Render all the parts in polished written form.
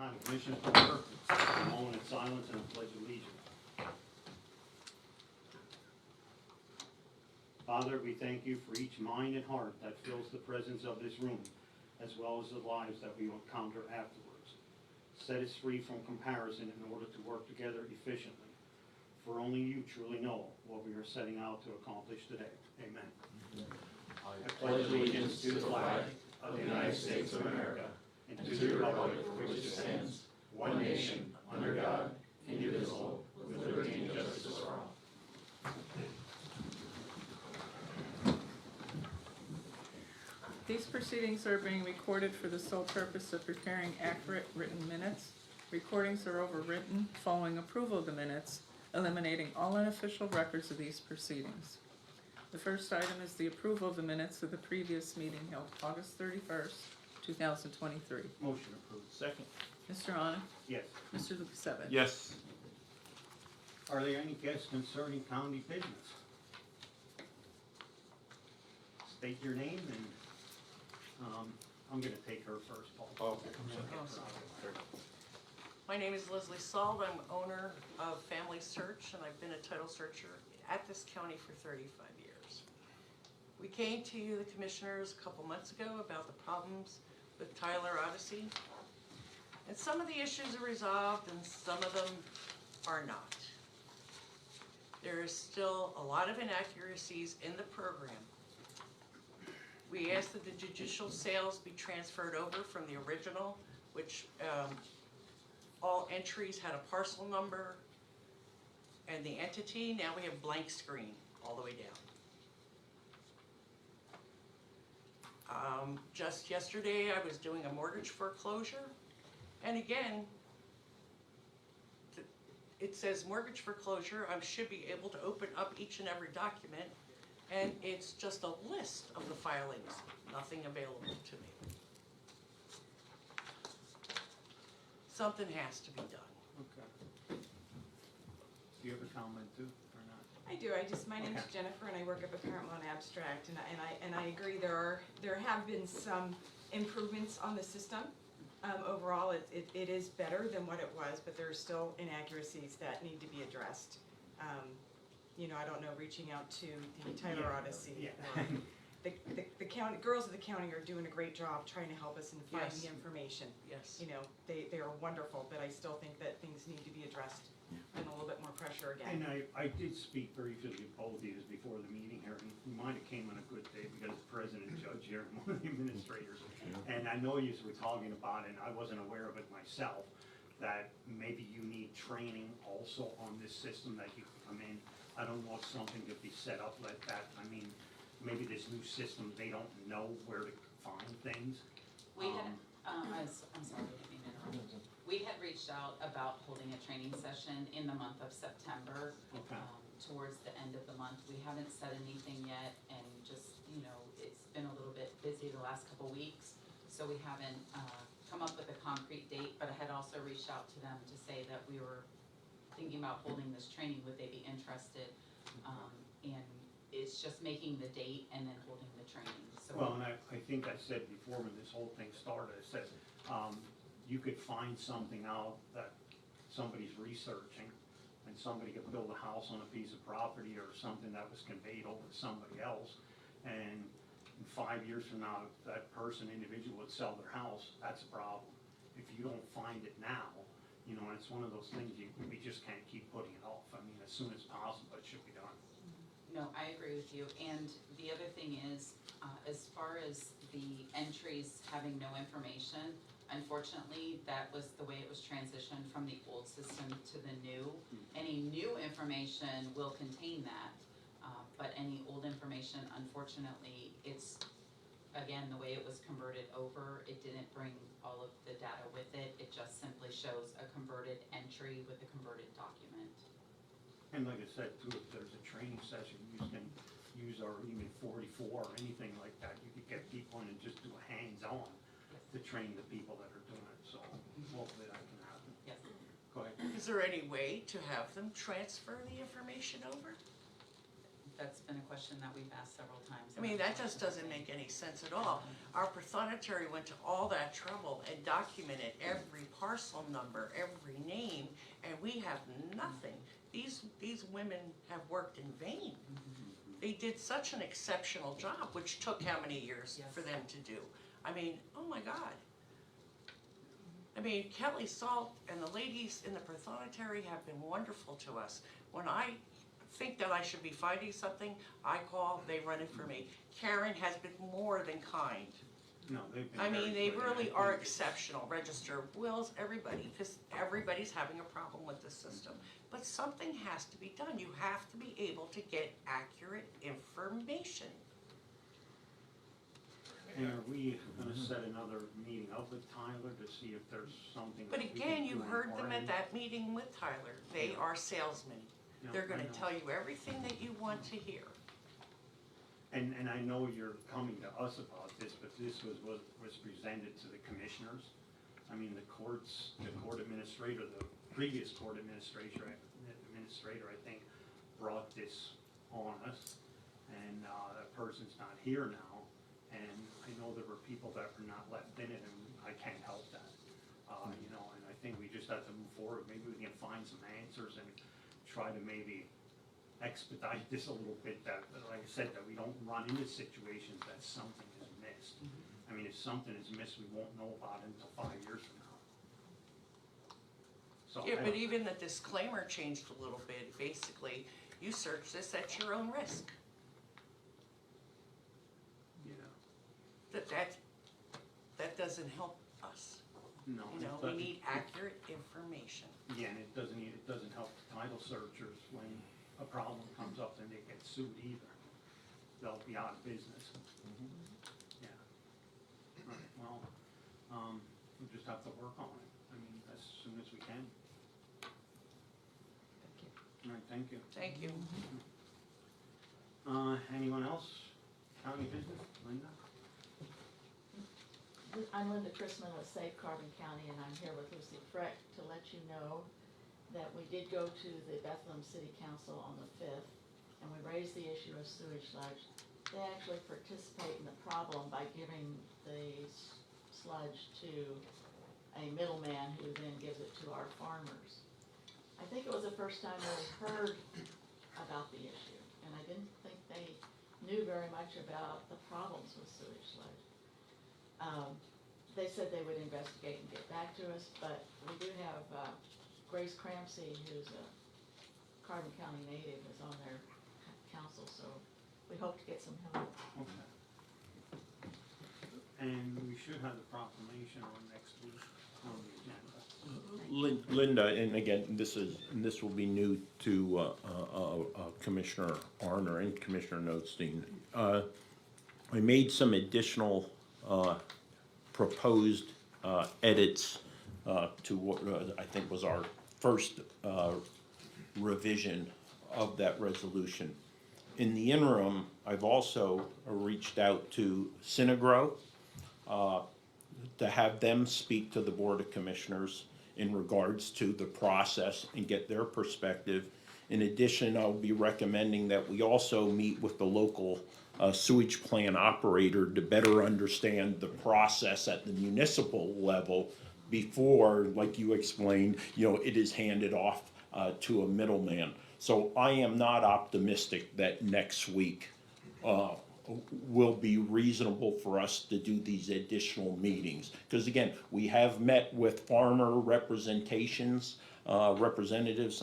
kind of mission for her. A moment of silence and a pledge of allegiance. Father, we thank you for each mind and heart that fills the presence of this room, as well as the lives that we will encounter afterwards. Set us free from comparison in order to work together efficiently. For only you truly know what we are setting out to accomplish today. Amen. I pledge allegiance to the flag of the United States of America and to the republic for which it stands, one nation, under God, indivisible, with liberty and justice for all. These proceedings are being recorded for the sole purpose of preparing accurate written minutes. Recordings are overwritten following approval of the minutes, eliminating all unofficial records of these proceedings. The first item is the approval of the minutes of the previous meeting held August 31st, 2023. Motion approved. Second. Mr. Honor? Yes. Mr. Lukasevich? Yes. Are there any guests concerning county business? State your name and I'm going to take her first, Paul. Okay. My name is Leslie Sald. I'm owner of Family Search, and I've been a title searcher at this county for 35 years. We came to you, the commissioners, a couple months ago about the problems with Tyler Odyssey. And some of the issues are resolved and some of them are not. There is still a lot of inaccuracies in the program. We asked that the judicial sales be transferred over from the original, which all entries had a parcel number and the entity. Now we have blank screen all the way down. Just yesterday I was doing a mortgage foreclosure, and again it says mortgage foreclosure. I should be able to open up each and every document, and it's just a list of the filings, nothing available to me. Something has to be done. Okay. Do you have a comment too, or not? I do. My name is Okay. Jennifer, and I work up at Paramount Abstract, and I agree. There have been some improvements on the system. Overall, it is better than what it was, but there are still inaccuracies that need to be addressed. I don't know, reaching out to the Tyler Odyssey. Yeah. The county girls of the county are doing a great job trying to help us and find Yes. the information. Yes. They are wonderful, but I still think that things need to be addressed and a little bit more pressure And again. I did speak briefly to both of you before the meeting here, and you might have came on a good day because the president, judge here, and one of the administrators. And I know you were talking about it, and I wasn't aware of it myself, that maybe you need training also on this system that you can come in. I don't know if something could be set up like that. I mean, maybe this new system, they don't know where to find things. We had, I'm sorry, I didn't mean to interrupt. We had reached out about holding a training session in the month of September. Okay. Towards the end of the month. We haven't said anything yet, and just, it's been a little bit busy the last couple weeks, so we haven't come up with a concrete date, but I had also reached out to them to say that we were thinking about holding this training, would they be interested? And it's just making the date and then holding the training. So Well, and I think I said before when this whole thing started, I said, you could find something out that somebody's researching, and somebody could build a house on a piece of property or something that was conveyed over to somebody else, and in 5 years from now, if that individual would sell their house, that's a problem. If you don't find it now, and it's one of those things we just can't keep putting it off. I mean, as soon as possible, it should be done. No, I agree with you. And the other thing is, as far as the entries having no information, unfortunately, that was the way it was transitioned from the old system to the new. Any new information will contain that, but any old information, unfortunately, it's, again, the way it was converted over, it didn't bring all of the data with it. It just simply shows a converted entry with a converted document. And like I said too, if there's a training session, you can use our even 44 or anything like that. You could get people in and just do a hands-on to train the people that are doing it, so hopefully that can happen. Yes. Go ahead. Is there any way to have them transfer the information over? That's been a question that we've asked several times. I mean, that just doesn't make any sense at all. Our pathonetary went to all that trouble and documented every parcel number, every name, and we have nothing. These women have worked in vain. They did such an exceptional job, which took how many years Yes. for them to do? I mean, oh my God. I mean, Kelly Salt and the ladies in the pathonetary have been wonderful to us. When I think that I should be finding something, I call, they run it for me. Karen has been more than kind. No, they've been I very mean, they good, and I really think are it's- exceptional, register of wills, everybody, because everybody's having a problem with the system. But something has to be done. You have to be able to get accurate information. And are we gonna set another meeting up with Tyler to see if there's something? But that we again, can you do on heard our them at end? that meeting with Tyler. They are salesmen. No, They're I gonna know. tell you everything that you want to hear. And I know you're coming to us about this, but this was presented to the commissioners. I mean, the court administrator, the previous court administrator, I think, brought this on us. And, that person's not here now. And I know there were people that were not left in it, and I can't help that. You know, and I think we just have to move forward. Maybe we can find some answers and try to maybe expedite this a little bit, that, like I said, that we don't run into situations that something is missed. I mean, if something is missed, we won't know about it until 5 years from now. So Yeah, I but don't- even the disclaimer changed a little bit. Basically, you search this at your own risk. Yeah, That doesn't help us. no. You know, it we doesn't- need accurate information. Yeah, and it doesn't help the title searchers when a problem comes up and they get sued either. They'll be out of business. Yeah. All right, well, we'll just have to work on it. I mean, as soon as we can. All right, thank you. Thank you. Anyone else? County business? Linda? I'm Linda Chrisman with Safe Carbon County, and I'm here with Lucy Freck to let you know that we did go to the Bethlehem City Council on the 5th, and we raised the issue of sewage sludge. They actually participate in the problem by giving the sludge to a middleman who then gives it to our farmers. I think it was the first time they heard about the issue, and I didn't think they knew very much about the problems with sewage sludge. They said they would investigate and get back to us, but we do have Grace Cramsey, who's a Carbon County native, is on their council, so we hope to get some help. Okay. And we should have the proclamation on next week on the agenda. Linda, and again, this will be new to Commissioner Arner and Commissioner Notstein. I made some additional proposed edits to what I think was our first revision of that resolution. In the interim, I've also reached out to Synagro to have them speak to the Board of Commissioners in regards to the process and get their perspective. In addition, I'll be recommending that we also meet with the local sewage plant operator to better understand the process at the municipal level before, like you explained, it is handed off to a middleman. So I am not optimistic that next week will be reasonable for us to do these additional meetings. Because again, we have met with farmer representations, representatives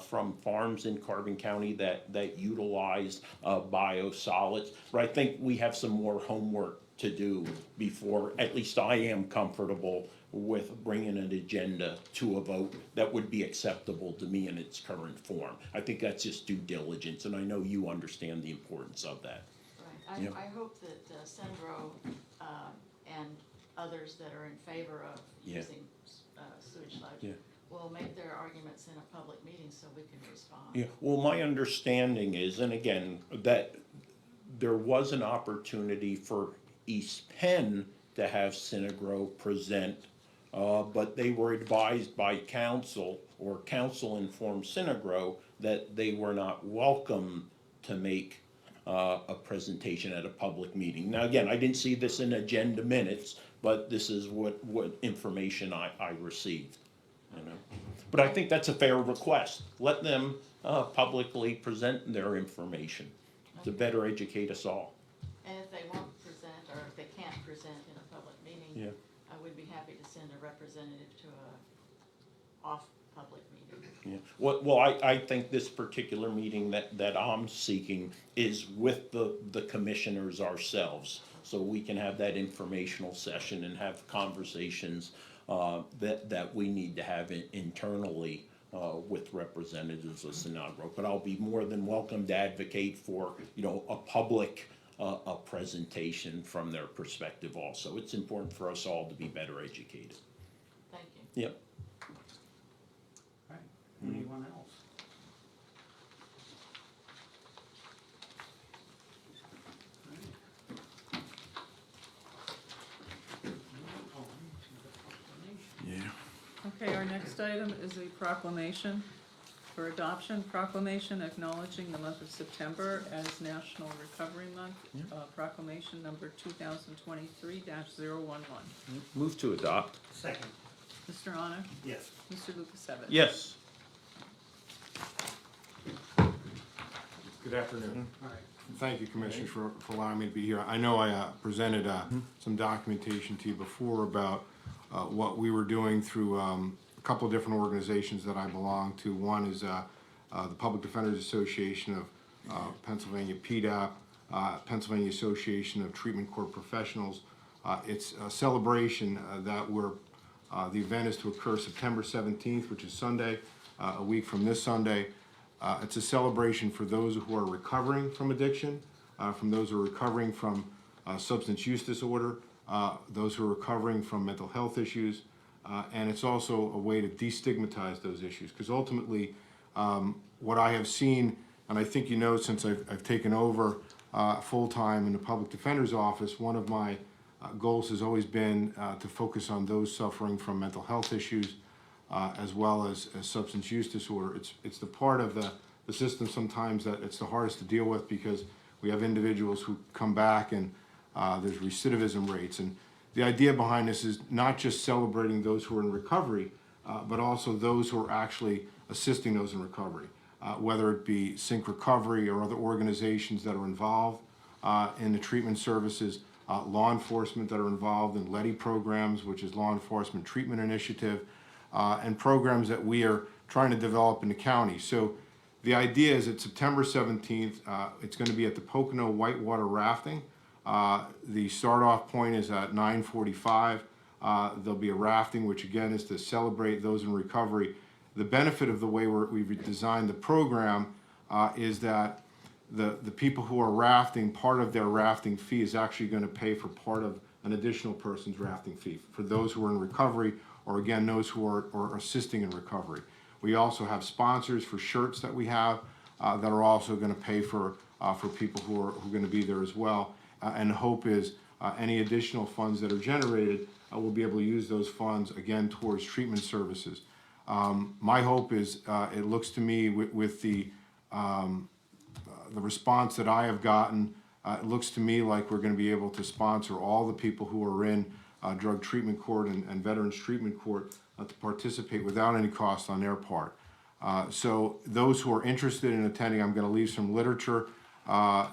from farms in Carbon County that utilize biosolids. But I think we have some more homework to do before, at least I am comfortable with bringing an agenda to a vote that would be acceptable to me in its current form. I think that's just due diligence, and I know you understand the importance of that. Right, Yeah. I hope that Sendro and others that are in favor of Yeah. using sewage sludge Yeah. will make their arguments in a public meeting so we can respond. Yeah, well, my understanding is, and again, that there was an opportunity for East Penn to have Synagro present, but they were advised by council, or council informed Synagro, that they were not welcome to make a presentation at a public meeting. Now, again, I didn't see this in agenda minutes, but this is what information I received, you know. But I think that's a fair request. Let them publicly present their information to better educate us all. And if they won't present, or if they can't present in a public meeting, Yeah. I would be happy to send a representative to a off-public meeting. Yeah. Well, I think this particular meeting that I'm seeking is with the commissioners ourselves, so we can have that informational session and have conversations that we need to have internally with representatives of Sinagro. But I'll be more than welcome to advocate for, you know, a public a presentation from their perspective also. It's important for us all to be better educated. Thank you. Yep. Right, anyone else? Yeah. Okay, our next item is a proclamation for adoption. Proclamation acknowledging the month of September as National Recovery Month. Proclamation number 2023-011. Move to adopt. Second, Mr. Honor? yes. Mr. Lukasevich? Yes. Good afternoon. All right. Thank you, Commissioners, for allowing me to be here. I know I presented some documentation to you before about what we were doing through a couple of different organizations that I belong to. One is the Public Defenders Association of Pennsylvania, PDAP, Pennsylvania Association of Treatment Court Professionals. It's a celebration that the event is to occur September 17th, which is Sunday, a week from this Sunday. It's a celebration for those who are recovering from addiction, from those who are recovering from substance use disorder, those who are recovering from mental health issues, and it's also a way to destigmatize those issues. Because ultimately, what I have seen, and I think you know since I've taken over full-time in the Public Defender's Office, one of my goals has always been to focus on those suffering from mental health issues, as well as substance use disorder. It's the part of the system sometimes that it's the hardest to deal with, because we have individuals who come back and there's recidivism rates. And the idea behind this is not just celebrating those who are in recovery, but also those who are actually assisting those in recovery, whether it be Sync Recovery or other organizations that are involved in the treatment services, law enforcement that are involved in LETI programs, which is Law Enforcement Treatment Initiative, and programs that we are trying to develop in the county. So the idea is that September 17th, it's going to be at the Pocono Whitewater Rafting. The start-off point is at 9:45. There'll be a rafting, which again is to celebrate those in recovery. The benefit of the way we've designed the program is that the people who are rafting, part of their rafting fee is actually going to pay for part of an additional person's rafting fee for those who are in recovery, or again, those who are assisting in recovery. We also have sponsors for shirts that we have that are also going to pay for people who are going to be there as well. And the hope is any additional funds that are generated, we'll be able to use those funds again towards treatment services. My hope is, it looks to me with the response that I have gotten, it looks to me like we're going to be able to sponsor all the people who are in drug treatment court and veterans treatment court to participate without any cost on their part. So those who are interested in attending, I'm going to leave some literature.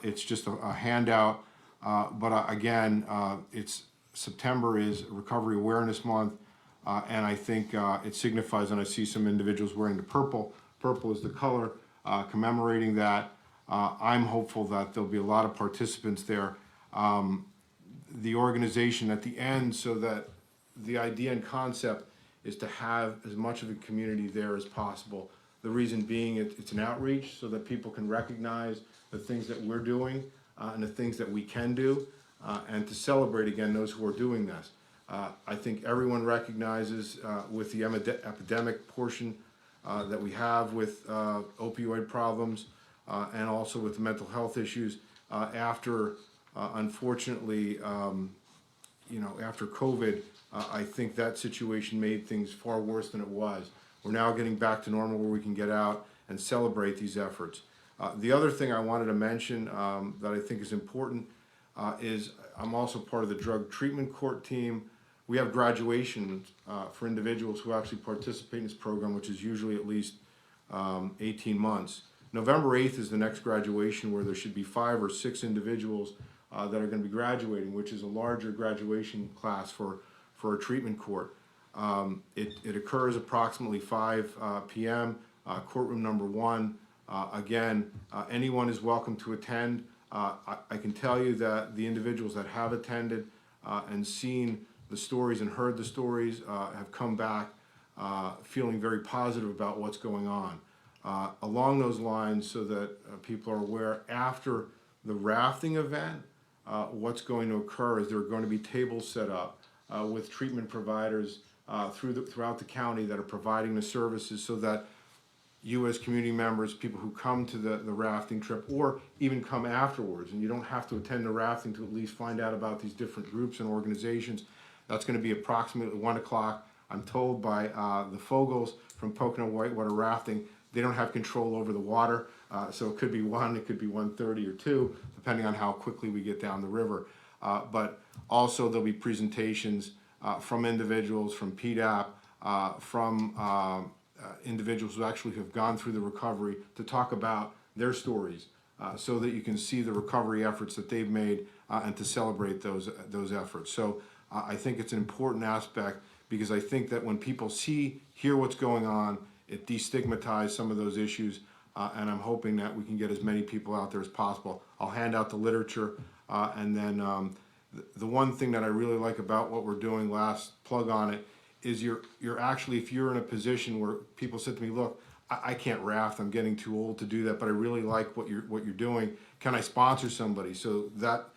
It's just a handout, but again, it's September is Recovery Awareness Month, and I think it signifies, and I see some individuals wearing the purple. Purple is the color commemorating that. I'm hopeful that there'll be a lot of participants there. The organization at the end, so that the idea and concept is to have as much of a community there as possible. The reason being it's an outreach so that people can recognize the things that we're doing and the things that we can do, and to celebrate again those who are doing this. I think everyone recognizes with the epidemic portion that we have with opioid problems and also with mental health issues after unfortunately, after COVID, I think that situation made things far worse than it was. We're now getting back to normal where we can get out and celebrate these efforts. The other thing I wanted to mention that I think is important is I'm also part of the drug treatment court team. We have graduation for individuals who actually participate in this program, which is usually at least 18 months. November 8th is the next graduation, where there should be 5 or 6 individuals that are going to be graduating, which is a larger graduation class for a treatment court. It occurs approximately 5 p.m., courtroom number 1. Again, anyone is welcome to attend. I can tell you that the individuals that have attended and seen the stories and heard the stories have come back feeling very positive about what's going on. Along those lines, so that people are aware, after the rafting event, what's going to occur is there are going to be tables set up with treatment providers throughout the county that are providing the services, so that you as community members, people who come to the rafting trip, or even come afterwards, and you don't have to attend the rafting to at least find out about these different groups and organizations. That's going to be approximately 1 o'clock. I'm told by the Fogels from Pocono Whitewater Rafting, they don't have control over the water, so it could be 1, it could be 1:30 or 2, depending on how quickly we get down the river. But also there'll be presentations from individuals, from PDAP, from individuals who actually have gone through the recovery, to talk about their stories, so that you can see the recovery efforts that they've made and to celebrate those efforts. So I think it's an important aspect, because I think that when people hear what's going on, it destigmatizes some of those issues, and I'm hoping that we can get as many people out there as possible. I'll hand out the literature, and then the one thing that I really like about what we're doing, last plug on it, is you're actually, if you're in a position where people said to me, look, I can't raft, I'm getting too old to do that, but I really like what you're doing, can I sponsor somebody? So that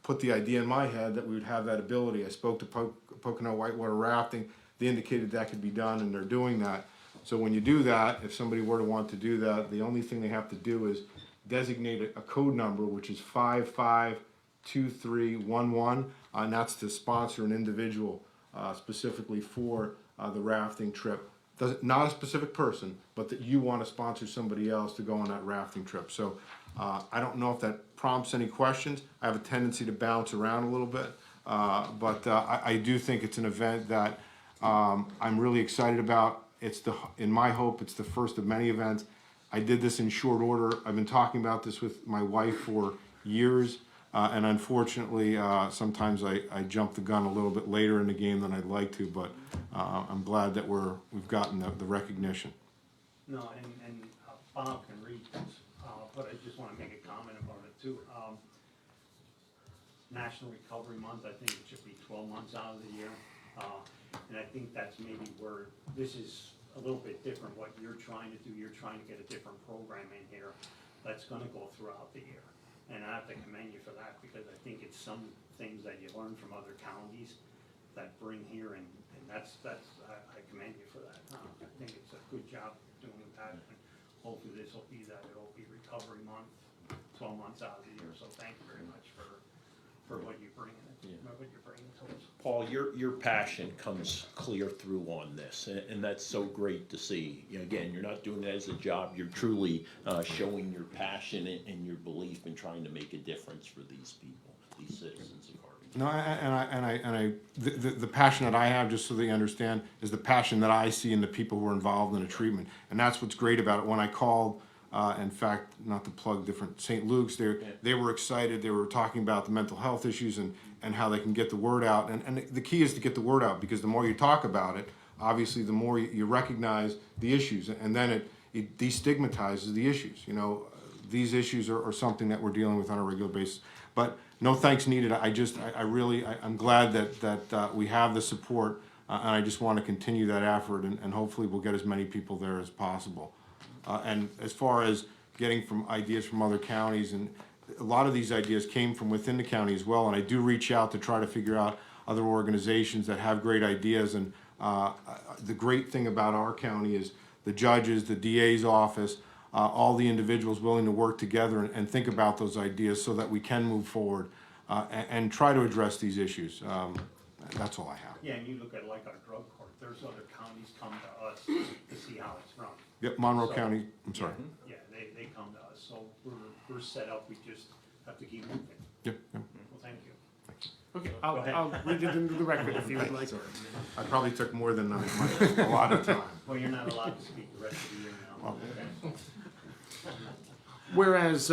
put the idea in my head that we would have that ability. I spoke to Pocono Whitewater Rafting, they indicated that could be done, and they're doing that. So when you do that, if somebody were to want to do that, the only thing they have to do is designate a code number, which is 552311, and that's to sponsor an individual specifically for the rafting trip. Not a specific person, but that you want to sponsor somebody else to go on that rafting trip. So I don't know if that prompts any questions. I have a tendency to bounce around a little bit, but I do think it's an event that I'm really excited about. In my hope, it's the first of many events. I did this in short order. I've been talking about this with my wife for years, and unfortunately, sometimes I jump the gun a little bit later in the game than I'd like to, but I'm glad that we've gotten the recognition. No, and Bob can read this, but I just want to make a comment about it too. National Recovery Month, I think it should be 12 months out of the year. And I think that's maybe where this is a little bit different, what you're trying to do. You're trying to get a different program in here that's going to go throughout the year. And I have to commend you for that, because I think it's some things that you learn from other counties that bring here, and I commend you for that. I think it's a good job doing that, and hopefully this will be that. It'll be Recovery Month, 12 months out of the year. So thank you very much for what you bring what you're bringing to us. Paul, your passion comes clear through on this, and that's so great to see. Again, you're not doing it as a job, you're truly showing your passion and your belief in trying to make a difference for these people, these citizens of Harvey. No, the passion that I have, just so they understand, is the passion that I see in the people who are involved in the treatment, and that's what's great about it. When I called, in fact, not to plug different St. Luke's, they were excited. They were talking about the mental health issues and how they can get the word out. And the key is to get the word out, because the more you talk about it, obviously the more you recognize the issues, and then it destigmatizes the issues. These issues are something that we're dealing with on a regular basis. But no thanks needed. I'm glad that we have the support, and I just want to continue that effort, and hopefully we'll get as many people there as possible. And as far as getting ideas from other counties, and a lot of these ideas came from within the county as well, and I do reach out to try to figure out other organizations that have great ideas. And the great thing about our county is the judges, the DA's office, all the individuals willing to work together and think about those ideas so that we can move forward and try to address these issues. That's all I have. Yeah, and you look at like our drug court, there's other counties come to us to see how it's run. Yep, Monroe County, I'm sorry. Yeah, they come to so we're set up, we just have to keep moving. Yep, yep. Well, thank you. Okay, Go ahead. I'll read it into the record if you would like. I probably took more than a lot of time. Well, you're not allowed to speak the rest of the year now, okay? Whereas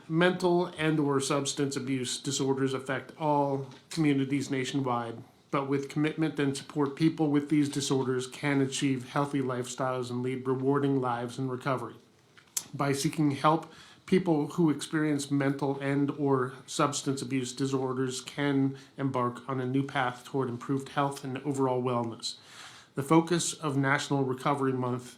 mental and/or substance abuse disorders affect all communities nationwide, but with commitment and support, people with these disorders can achieve healthy lifestyles and lead rewarding lives in recovery. By seeking help, people who experience mental and/or substance abuse disorders can embark on a new path toward improved health and overall wellness. The focus of National Recovery Month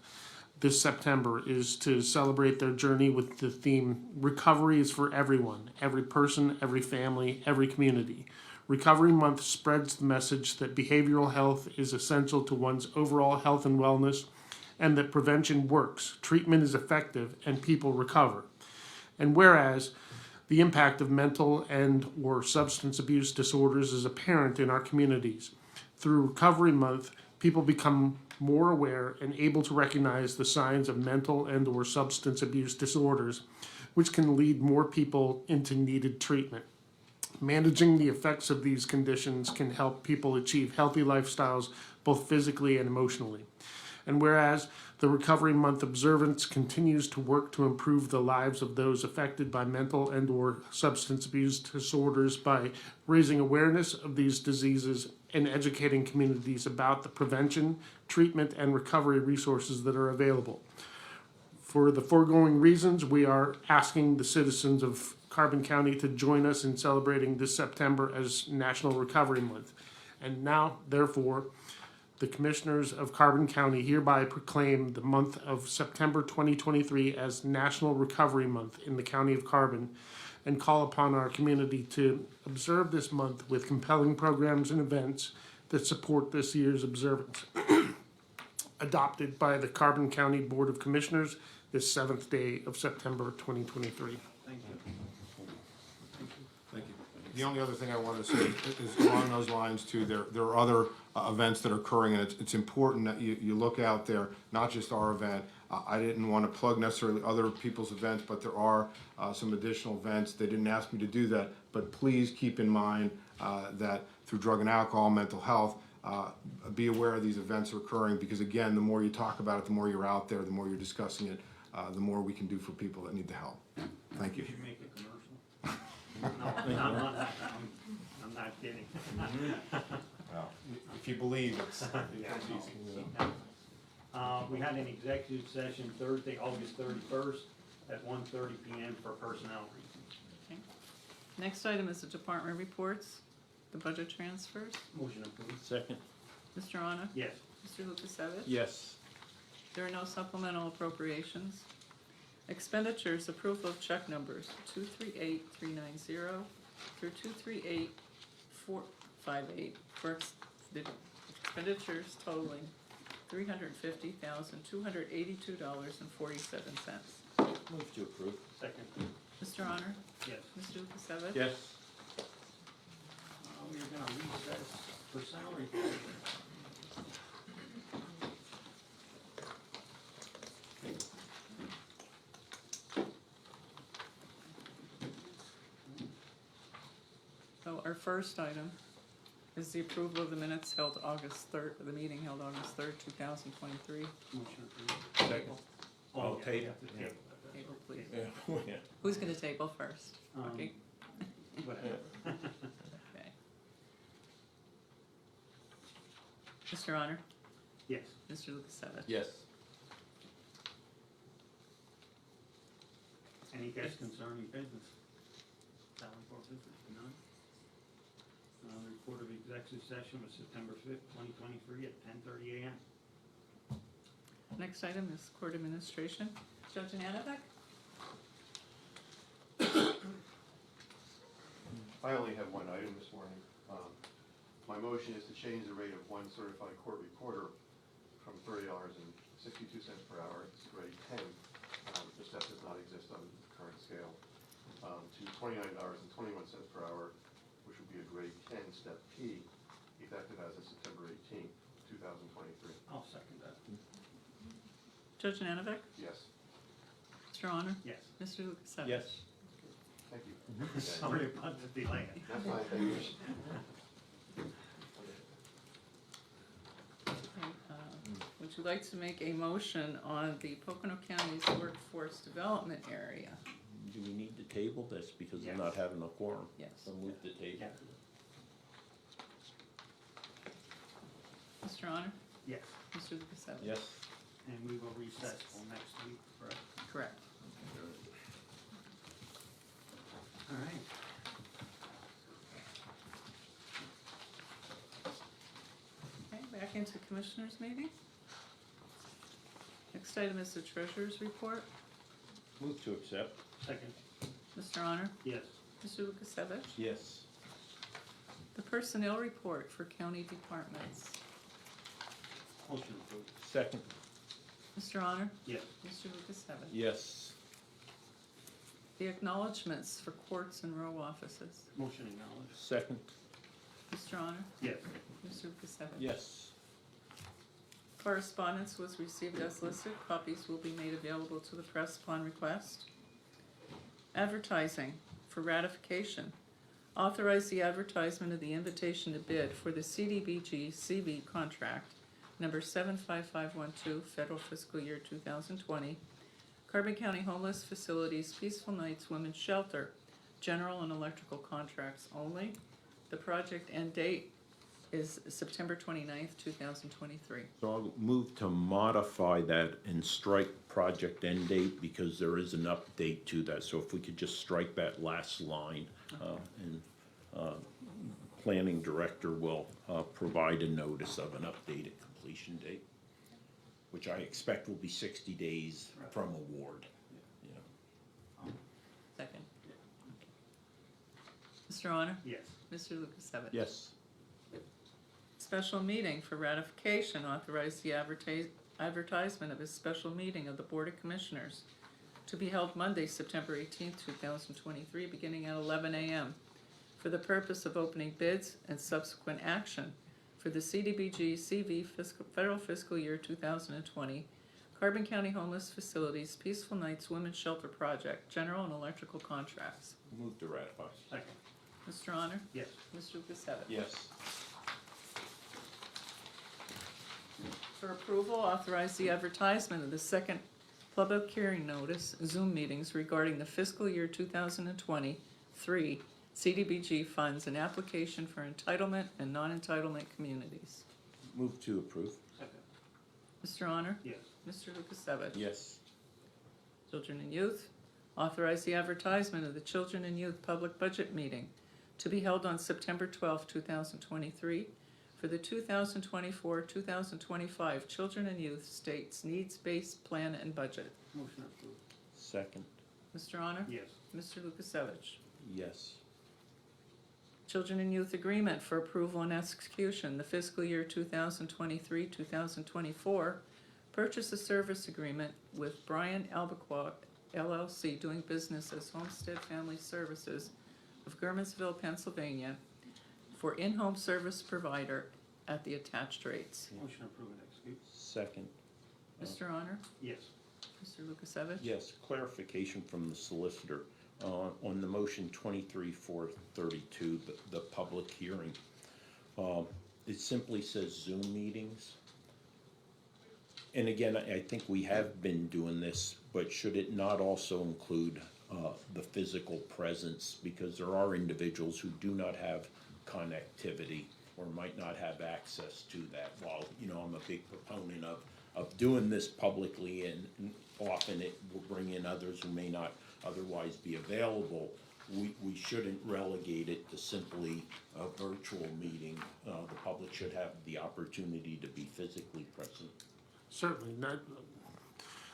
this September is to celebrate their journey with the theme, Recovery is for everyone, every person, every family, every community. Recovery Month spreads the message that behavioral health is essential to one's overall health and wellness, and that prevention works, treatment is effective, and people recover. And whereas the impact of mental and/or substance abuse disorders is apparent in our communities, through Recovery Month, people become more aware and able to recognize the signs of mental and/or substance abuse disorders, which can lead more people into needed treatment. Managing the effects of these conditions can help people achieve healthy lifestyles, both physically and emotionally. And whereas the Recovery Month observance continues to work to improve the lives of those affected by mental and/or substance abuse disorders by raising awareness of these diseases and educating communities about the prevention, treatment, and recovery resources that are available. For the foregoing reasons, we are asking the citizens of Carbon County to join us in celebrating this September as National Recovery Month. And now, therefore, the Commissioners of Carbon County hereby proclaim the month of September 2023 as National Recovery Month in the County of Carbon, and call upon our community to observe this month with compelling programs and events that support this year's observance. Adopted by the Carbon County Board of Commissioners this 7th day of September 2023. Thank you. Thank you. The only other thing I wanted to say is along those lines too, there are other events that are occurring, and it's important that you look out there, not just our event. I didn't want to plug necessarily other people's events, but there are some additional events. They didn't ask me to do that, but please keep in mind that through drug and alcohol, mental health, be aware of these events are occurring, because again, the more you talk about it, the more you're out there, the more you're discussing it, the more we can do for people that need the help. Thank you. You should make a commercial. No, I'm not kidding. Well, if you believe it's. Yeah, no. We had an executive session Thursday, August 31st at 1:30 p.m. for personnel reasons. Next item is the department reports, the budget transfers. Motion approved. Second. Mr. Honor? Yes. Mr. Lukasevich? Yes. There are no supplemental appropriations. Expenditures, approval of check numbers 238390 through 238458 for expenditures totaling $350,282.47. Move to approve. Second. Mr. Honor? Yes. Mr. Lukasevich? Yes. We're gonna recess for salary. So our first item is the approval of the minutes held August 3rd, the meeting held August 3rd, 2023. Motion approved. Second. Oh, table. you have to table that. Table, please. Yeah. Who's gonna table first? Um, Okay. Whatever. Okay. Mr. Honor? Yes. Mr. Lukasevich? Yes. Any guests concerning business? Salary for business, none? Report of executive session was September 5th, 2023 at 10:30 a.m. Next item is court administration. Judge Nanovic? I only have one item this morning. My motion is to change the rate of one certified court reporter from $30.62 per hour, it's grade 10, the step does not exist on the current scale, to $29.21 per hour, which would be a grade 10, step P, effective as of September 18th, 2023. I'll second that. Judge Nanovic? Yes. Mr. Mr. Honor? Yes. Mr. Lukasevich? Yes. Thank you. Sorry about the delay. That's fine, thank you. Okay, would you like to make a motion on the Pocono County's workforce development area? Do we need to table this because they're Yes. not having a quorum? Yes. So move the table. Yeah. Mr. Honor? Yes, Mr. Lukasevich? Yes. and we will recess till next week, correct? Correct. All right. Okay, back into Commissioners' meeting. Next item is the Treasurer's report. Move to accept. Second, Mr. Honor? yes. Mr. Lukasevich? Yes. The Personnel report for county departments. Motion approved. Second. Mr. Honor? Yes. Mr. Lukasevich? Yes. The acknowledgements for courts and row offices. Motion acknowledged. Second. Mr. Honor? Yes. Mr. Lukasevich? Yes. Correspondence was received as listed. Copies will be made available to the press upon request. Advertising for ratification. Authorize the advertisement of the invitation to bid for the CDBG CV contract number 75512, federal fiscal year 2020. Carbon County Homeless Facilities, Peaceful Nights Women's Shelter, general and electrical contracts only. The project end date is September 29th, 2023. So I'll move to modify that and strike project end date because there is an update to that. So if we could just strike that last line, and planning director will provide a notice of an updated completion date, which I expect will be 60 days from award. You know. Second. Mr. Honor? Yes. Mr. Lukasevich? Yes. Special meeting for ratification. Authorize the advertisement of a special meeting of the Board of Commissioners to be held Monday, September 18th, 2023, beginning at 11 a.m. for the purpose of opening bids and subsequent action for the CDBG CV federal fiscal year 2020 Carbon County Homeless Facilities Peaceful Nights Women's Shelter Project, general and electrical contracts. Move to ratify. Second, Mr. Honor? yes. Mr. Lukasevich? Yes. For approval, authorize the advertisement of the second public hearing notice, Zoom meetings regarding the fiscal year 2023 CDBG funds and application for entitlement and non-entitlement communities. Move to approve. Second, Mr. Honor? yes. Mr. Lukasevich? Yes. Children and Youth, authorize the advertisement of the Children and Youth Public Budget Meeting to be held on September 12, 2023 for the 2024-2025 Children and Youth States Needs-Based Plan and Budget. Motion approved. Second. Mr. Honor? Yes. Mr. Lukasevich? Yes. Children and Youth Agreement for approval and execution, the fiscal year 2023-2024 Purchase a Service Agreement with Brian Albaquois LLC doing business as Homestead Family Services of Gurmansville, Pennsylvania for in-home service provider at the attached rates. Motion approved and execute. Second. Mr. Honor? Yes. Mr. Lukasevich? Yes, clarification from the solicitor. On the motion 23-432, the public hearing. It simply says Zoom meetings. And again, I think we have been doing this, but should it not also include the physical presence? Because there are individuals who do not have connectivity or might not have access to that. While, you know, I'm a big proponent of doing this publicly, and often it will bring in others who may not otherwise be available. We shouldn't relegate it to simply a virtual meeting. The public should have the opportunity to be physically present. Certainly,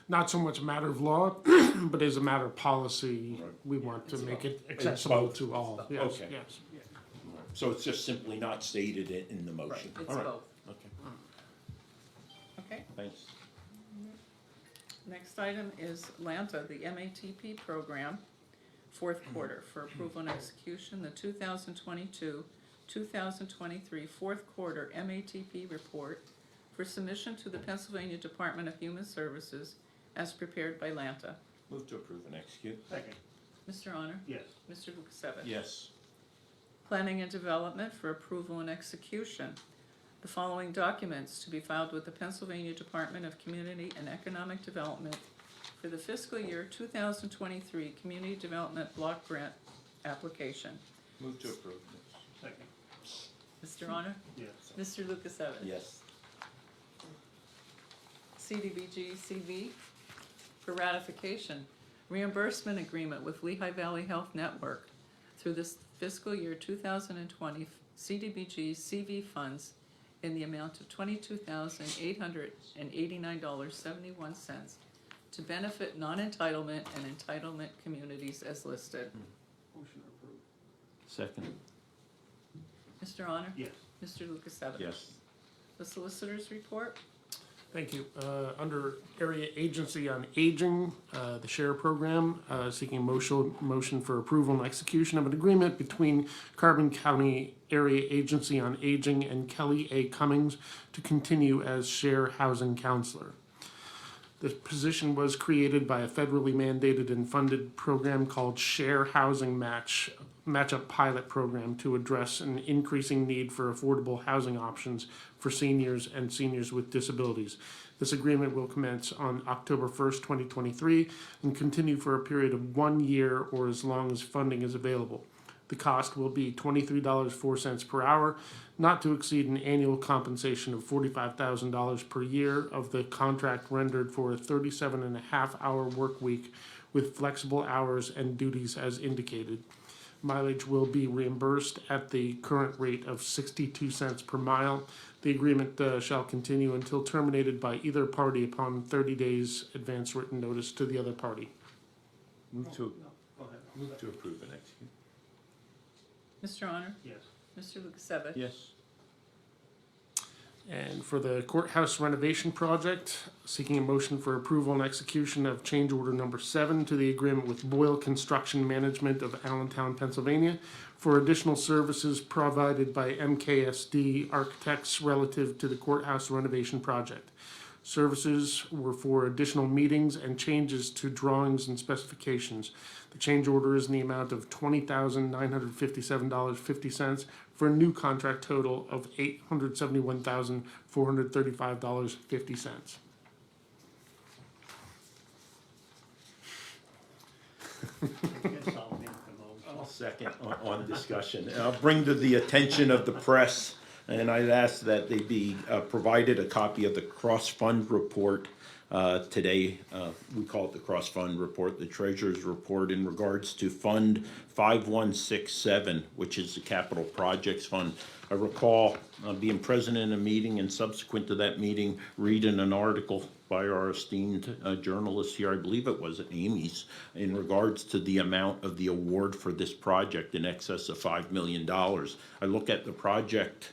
not so much a matter of law, but as a matter of policy, we want to make it accessible to all. Yes, Okay. yes. So it's just simply not stated in the motion? It's All right. both. Okay, Okay. thanks. Next item is Lanta, the MATP program, fourth quarter for approval and execution, the 2022-2023 fourth quarter MATP report for submission to the Pennsylvania Department of Human Services as prepared by Lanta. Move to approve and execute. Second, Mr. Honor? yes. Mr. Lukasevich? Yes. Planning and Development for approval and execution. The following documents to be filed with the Pennsylvania Department of Community and Economic Development for the fiscal year 2023 Community Development Block Grant application. Move to approve. Second, Mr. Honor? yes. Mr. Lukasevich? Yes. CDBG CV for ratification. Reimbursement agreement with Lehigh Valley Health Network through this fiscal year 2020 CDBG CV funds in the amount of $22,889.71 to benefit non-entitlement and entitlement communities as listed. Motion approved. Second. Mr. Honor? Yes. Mr. Lukasevich? Yes. The Solicitor's Report? Thank you. Under Area Agency on Aging, the SHARE program, seeking motion for approval and execution of an agreement between Carbon County Area Agency on Aging and Kelly A. Cummings to continue as SHARE Housing Counselor. The position was created by a federally mandated and funded program called SHARE Housing Matchup Pilot Program to address an increasing need for affordable housing options for seniors and seniors with disabilities. This agreement will commence on October 1st, 2023 and continue for a period of 1 year or as long as funding is available. The cost will be $23.04 per hour, not to exceed an annual compensation of $45,000 per year of the contract rendered for a 37.5-hour work week with flexible hours and duties as indicated. Mileage will be reimbursed at the current rate of 62 cents per mile. The agreement shall continue until terminated by either party upon 30 days advance written notice to the other party. Move to, No, go ahead. move to approve and execute. Mr. Honor? Yes. Mr. Lukasevich? Yes. And for the courthouse renovation project, seeking a motion for approval and execution of change order number 7 to the agreement with Boyle Construction Management of Allentown, Pennsylvania, for additional services provided by MKSD Architects relative to the courthouse renovation project. Services were for additional meetings and changes to drawings and specifications. The change order is in the amount of $20,957.50 for a new contract total of $871,435.50. Guess I'll make the motion. Second on discussion. And I'll bring to the attention of the press, and I'd ask that they be provided a copy of the cross-fund report today. We call it the cross-fund report, the treasurer's report in regards to Fund 5167, which is the Capital Projects Fund. I recall being present in a meeting and subsequent to that meeting, reading an article by our esteemed journalist here, I believe it was at Amy's, in regards to the amount of the award for this project in excess of $5 million. I look at the project,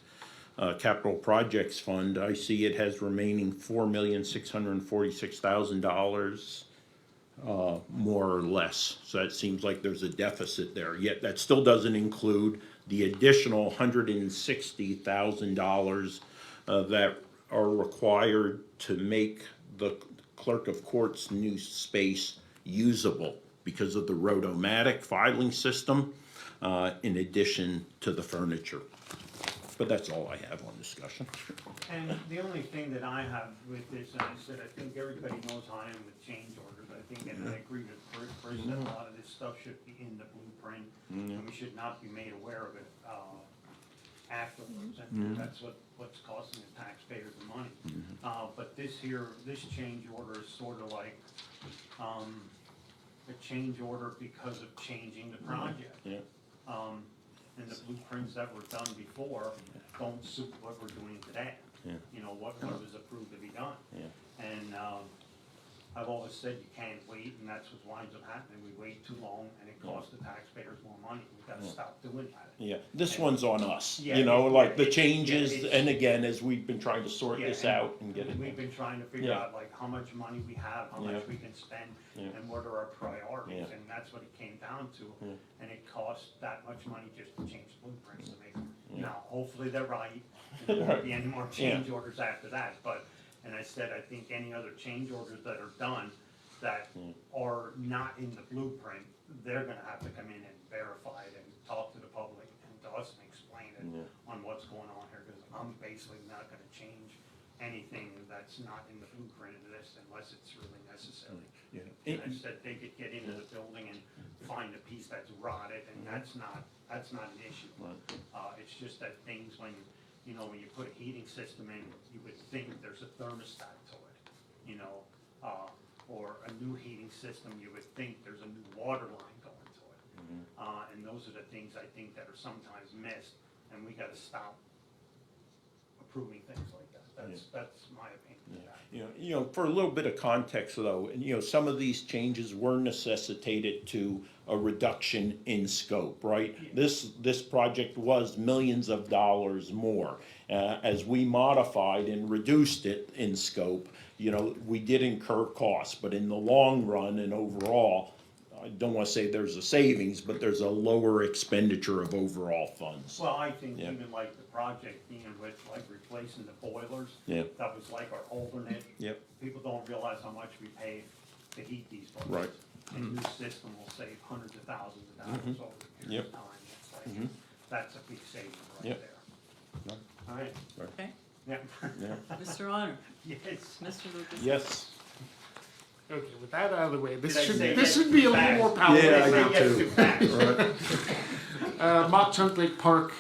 Capital Projects Fund, I see it has remaining $4,646,000, more or less. So that seems like there's a deficit there. Yet that still doesn't include the additional $160,000 that are required to make the clerk of court's new space usable because of the Rotomatic filing system, in addition to the furniture. But that's all I have on discussion. And the only thing that I have with this, and I said, I think everybody knows how I am with change orders. I think, and I agree with Chris, that a lot of this stuff should be in the blueprint, and we should not be made aware of it afterwards. And that's what's costing the taxpayers the money. But this change order is sort of like a change order because of changing the project. Yeah. And the blueprints that were done before don't suit what we're doing today. Yeah. You know, what was approved to be done. Yeah. And I've always said you can't wait, and that's what winds up happening. We wait too long, and it costs the taxpayers more money. We've got to stop doing that. Yeah, this one's on us, Yeah, you know, like the it- changes, yeah, and again, as we've been trying to sort Yeah, this and out and get it. We've been trying to figure Yeah. out like how much money we have, how much Yeah. we can spend, Yeah. and what are our priorities, Yeah. and that's what it came down to. Yeah. And it costs that much money just to change blueprints to make them. Yeah. Now, hopefully they're right, and there won't be any more change orders after that, but, and I said, I think any other change orders that are done, that are not in the blueprint, they're gonna have to come in and verify it and talk to the public and to us and explain it on what's going on here, because I'm basically not gonna change anything that's not in the blueprint of this unless it's really necessary. And I said they could get into the building and find a piece that's rotted, and that's not an issue. It's just that things when you put a heating system in, you would think there's a thermostat to it, or a new heating system, you would think there's a new water line going to it. And those are the things I think that are sometimes missed, and we gotta stop approving things like that. That's my opinion of that. For a little bit of context though, some of these changes were necessitated to a reduction in scope, right? This project was millions of dollars more. As we modified and reduced it in scope, we did incur costs, but in the long run and overall, I don't want to say there's a savings, but there's a lower expenditure of overall funds. Well, I think even like the project being with like replacing the boilers, that was like our alternate. People don't realize how much we pay to heat these boilers. A new system will save hundreds of thousands of dollars over the period of time. It's like, that's a big saving right there. All right. Okay, Yeah. Mr. Honor, Yes. Mr. Lucas. Yes. Okay, with that out of the way, Did I say yes should be a little fast? more powerful. Yeah, I Say do yes too. too fast. Mock Chunk Lake Park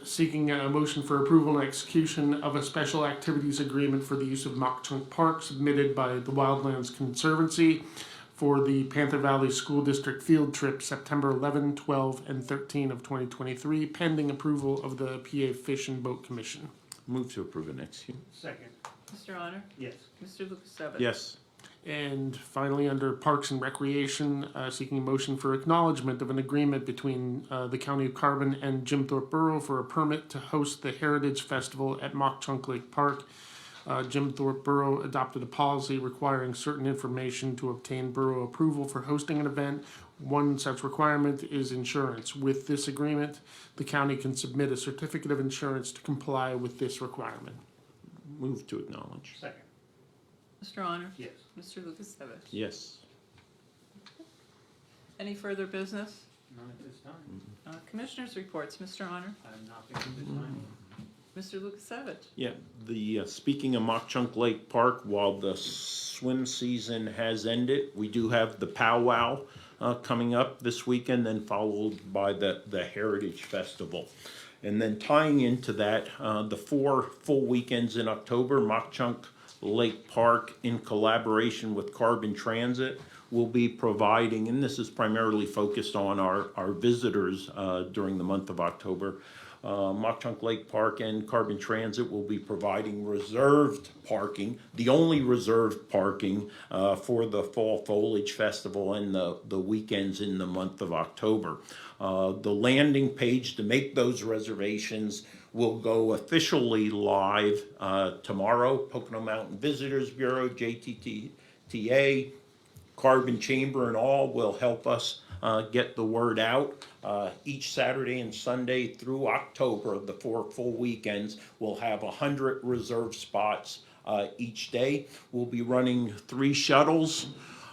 seeking a motion for approval and execution of a special activities agreement for the use of Mock Chunk Park submitted by the Wildlands Conservancy for the Panther Valley School District field trip September 11, 12, and 13 of 2023, pending approval of the PA Fish and Boat Commission. Move to approve and execute. Second, Mr. Honor, yes. Mr. Lukasevich. Yes. And finally, under Parks and Recreation, seeking a motion for acknowledgement of an agreement between the County of Carbon and Jim Thorpe Borough for a permit to host the Heritage Festival at Mock Chunk Lake Park. Jim Thorpe Borough adopted a policy requiring certain information to obtain borough approval for hosting an event. One such requirement is insurance. With this agreement, the county can submit a certificate of insurance to comply with this requirement. Move to acknowledge. Second, Mr. Honor, yes. Mr. Lukasevich. Yes. Any further business? None at this time. Commissioners' reports, Mr. Honor, I have nothing at this time. Mr. Lukasevich. Yeah, speaking of Mock Chunk Lake Park, while the swim season has ended, we do have the powwow coming up this weekend, then followed by the Heritage Festival. And then tying into that, the 4 full weekends in October, Mock Chunk Lake Park, in collaboration with Carbon Transit, will be providing, and this is primarily focused on our visitors during the month of October. Mock Chunk Lake Park and Carbon Transit will be providing reserved parking, the only reserved parking for the Fall Foliage Festival and the weekends in the month of October. The landing page to make those reservations will go officially live tomorrow. Pocono Mountain Visitors Bureau, JTTA, Carbon Chamber, and all will help us get the word out. Each Saturday and Sunday through October of the 4 full weekends, we'll have 100 reserved spots each day. We'll be running 3 shuttles.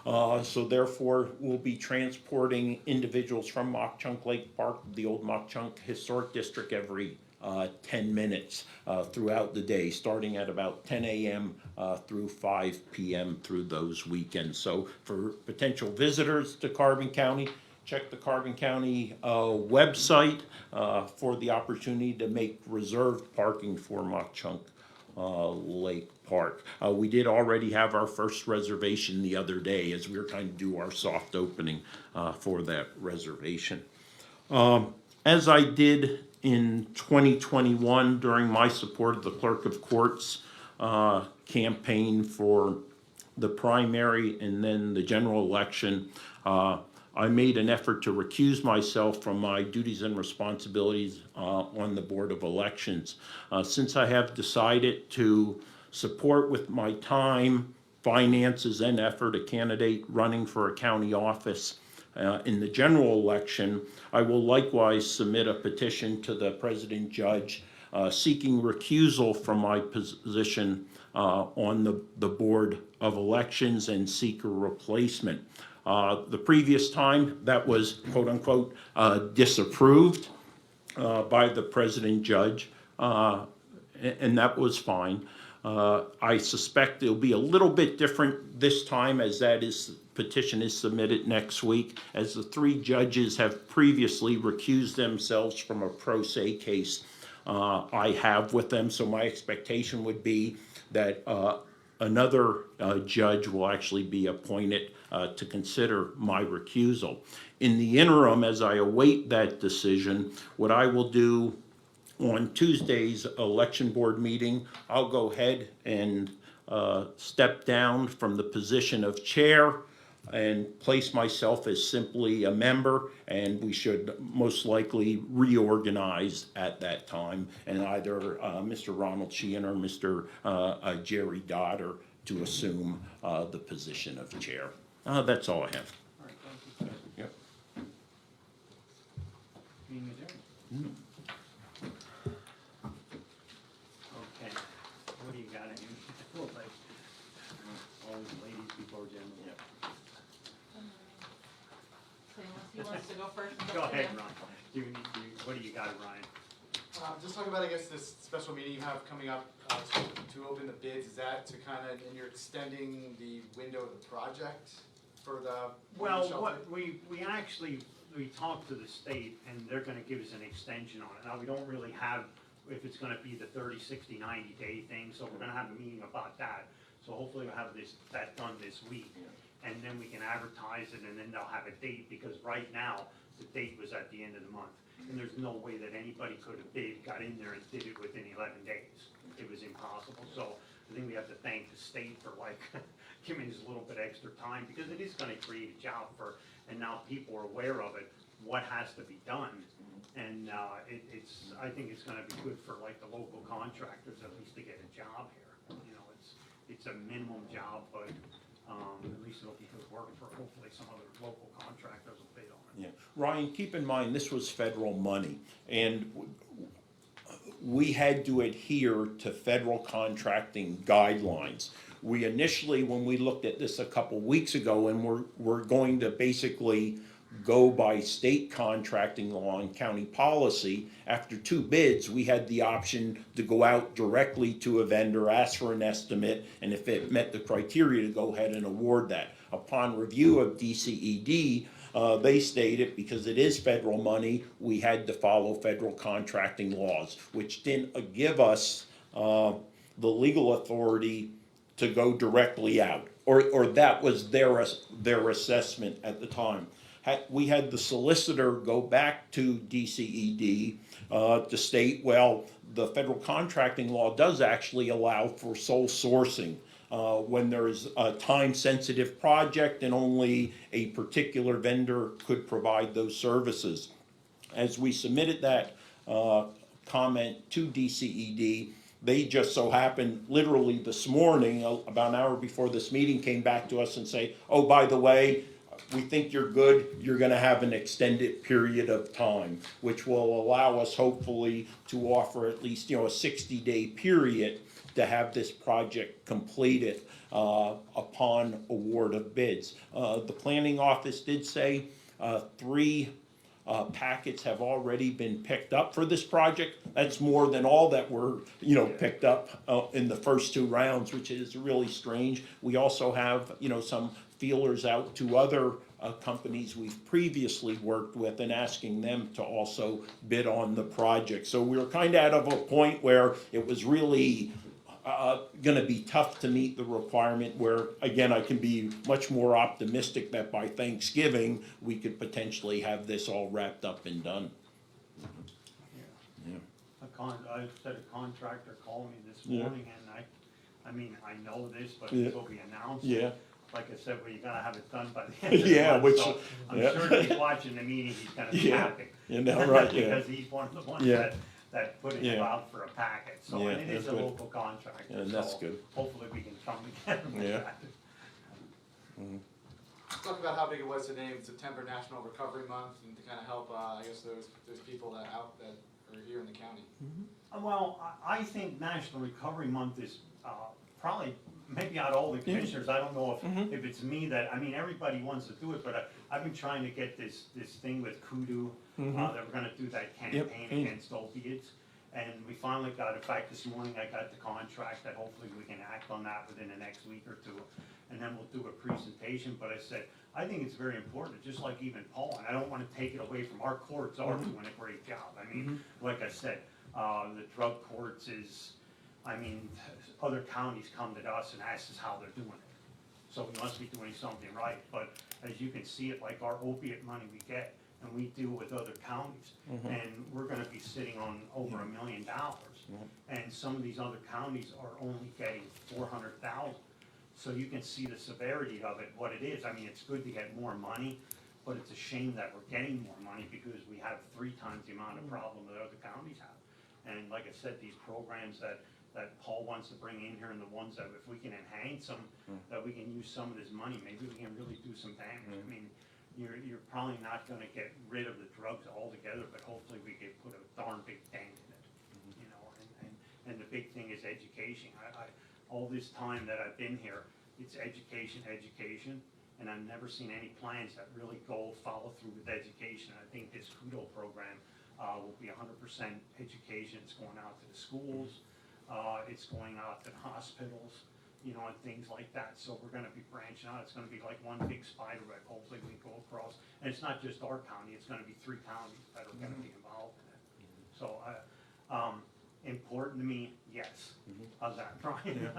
So therefore, we'll be transporting individuals from Mock Chunk Lake Park, the old Mock Chunk Historic District, every 10 minutes throughout the day, starting at about 10 a.m. Through 5 p.m. through those weekends. So for potential visitors to Carbon County, check the Carbon County website for the opportunity to make reserved parking for Mock Chunk Lake Park. We did already have our first reservation the other day as we were trying to do our soft opening for that reservation. As I did in 2021 during my support of the Clerk of Courts campaign for the primary and then the general election, I made an effort to recuse myself from my duties and responsibilities on the Board of Elections. Since I have decided to support with my time, finances, and effort a candidate running for a county office in the general election, I will likewise submit a petition to the President Judge seeking recusal from my position on the Board of Elections and seek a replacement. The previous time, that was quote-unquote disapproved by the president judge, and that was fine. I suspect it'll be a little bit different this time, as petition is submitted next week, as the 3 judges have previously recused themselves from a pro se case I have with them. So my expectation would be that another judge will actually be appointed to consider my recusal. In the interim, as I await that decision, what I will do on Tuesday's election board meeting, I'll go ahead and step down from the position of chair and place myself as simply a member, and we should most likely reorganize at that time, and either Mr. Ronald Sheehan or Mr. Jerry Dodder to assume the position of chair. That's all I have. All right, thank you. Yep. Meeting adjourned. Okay, what do you got in here? Well, like, always ladies before gentlemen. He wants to go first. Go ahead, Ron. What do you got, Ryan? Just talking about, I guess, this special meeting you have coming up to open the bids. Is that to kind of, and you're extending the window of the project for the Well, shelter? what, we talked to the state, and they're gonna give us an extension on it. Now, we don't really have, if it's gonna be the 30, 60, 90-day thing, so we're gonna have a meeting about that. So hopefully we'll have that done this week. And then we can advertise it, and then they'll have a date, because right now, the date was at the end of the month. And there's no way that anybody could have got in there and did it within 11 days. It was impossible. So I think we have to thank the state for like giving us a little bit extra time, because it is gonna create a job and now people are aware of it, what has to be done. And I think it's gonna be good for like the local contractors at least to get a job here. You know, it's a minimum job, but at least it'll be good work for hopefully some other local contractors will bid on it. Yeah. Ryan, keep in mind, this was federal money, and we had to adhere to federal contracting guidelines. We initially, when we looked at this a couple weeks ago, and we're going to basically go by state contracting law and county policy, after 2 bids, we had the option to go out directly to a vendor, ask for an estimate, and if it met the criteria, to go ahead and award that. Upon review of DCED, they stated because it is federal money, we had to follow federal contracting laws, which didn't give us the legal authority to go directly out, or that was their assessment at the time. We had the solicitor go back to DCED to state, well, the federal contracting law does actually allow for sole sourcing when there's a time-sensitive project and only a particular vendor could provide those services. As we submitted that comment to DCED, they just so happened, literally this morning, about an hour before this meeting, came back to us and say, oh, by the way, we think you're good, you're gonna have an extended period of time, which will allow us hopefully to offer at least, a 60-day period to have this project completed upon award of bids. The planning office did say 3 packets have already been picked up for this project. That's more than all that were, picked up in the first 2 rounds, which is really strange. We also have, some feelers out to other companies we've previously worked with and asking them to also bid on the project. So we were kind of out of a point where it was really going to be tough to meet the requirement, where, again, I can be much more optimistic that by Thanksgiving, we could potentially have this all wrapped up and done. Yeah. I said a contractor called me this Yeah. morning, and I know this, but Yeah. until we announce it, Yeah. like I said, well, you gotta have it done by the end of the Yeah, month, which, so I'm yeah. sure if he's watching the meeting, he's gonna be Yeah. happy. You know, right, yeah. Because he's one of the ones Yeah. that put it Yeah. out for a packet, so, Yeah, and it is that's a good. local contractor, And that's so good. hopefully we can come together with Yeah. that. Talk about how big it was to name September National Recovery Month and to kind of help, I guess, those people that are here in the county. Well, I think National Recovery Month is probably, maybe out of all the commissioners, I don't know if it's me that, I mean, everybody wants to do it, but I've been trying to get this thing with Kudu, that we're gonna do that campaign against opiates. And we finally got, in fact, this morning I got the contract that hopefully we can act on that within the next week or two. And then we'll do a presentation, but I said, I think it's very important, just like even Paul, and I don't wanna take it away from our courts are doing a great job. I mean, like I said, the drug courts is, I mean, other counties come to us and ask us how they're doing it. So we must be doing something right, but as you can see it, like our opiate money we get, and we deal with other counties, and we're gonna be sitting on over $1 million. And some of these other counties are only getting 400,000. So you can see the severity of it, what it is. I mean, it's good to get more money, but it's a shame that we're getting more money because we have 3 times the amount of problem that other counties have. And like I said, these programs that Paul wants to bring in here, and the ones that if we can enhance them, that we can use some of this money, maybe we can really do some damage. I mean, you're probably not gonna get rid of the drugs altogether, but hopefully we can put a darn big dent in it, you know, and the big thing is education. All this time that I've been here, it's education, and I've never seen any plans that really follow through with education. I think this Kudo program will be 100% education. It's going out to the schools, it's going out to the hospitals, you know, and things like that. So we're gonna be branching out. It's gonna be like one big spider web. Hopefully we go across, and it's not just our county, it's gonna be 3 counties that are gonna be involved in it. So, important to me, yes. How's that, Brian?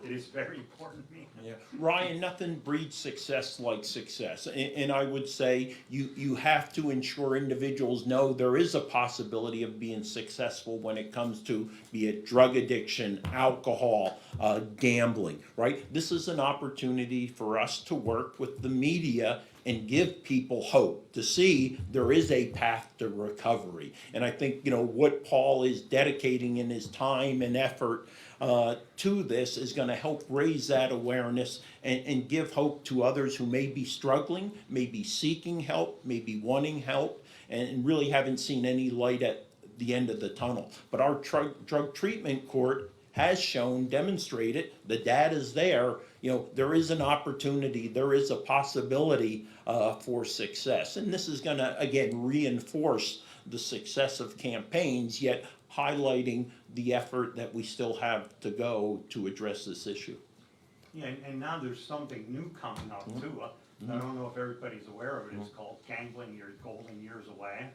It is very important to me. Yeah. Ryan, nothing breeds success like success. And I would say you have to ensure individuals know there is a possibility of being successful when it comes to, be it drug addiction, alcohol, gambling, right? This is an opportunity for us to work with the media and give people hope to see there is a path to recovery. And I think, you know, what Paul is dedicating in his time and effort to this is going to help raise that awareness and give hope to others who may be struggling, may be seeking help, may be wanting help, and really haven't seen any light at the end of the tunnel. But our drug treatment court has shown, demonstrated, the data's there, you know, there is an opportunity, there is a possibility for success. And this is gonna, again, reinforce the success of campaigns, yet highlighting the effort that we still have to go to address this issue. Yeah, and now there's something new coming up too. I don't know if everybody's aware of it. It's called Gambling Your Golden Years Away.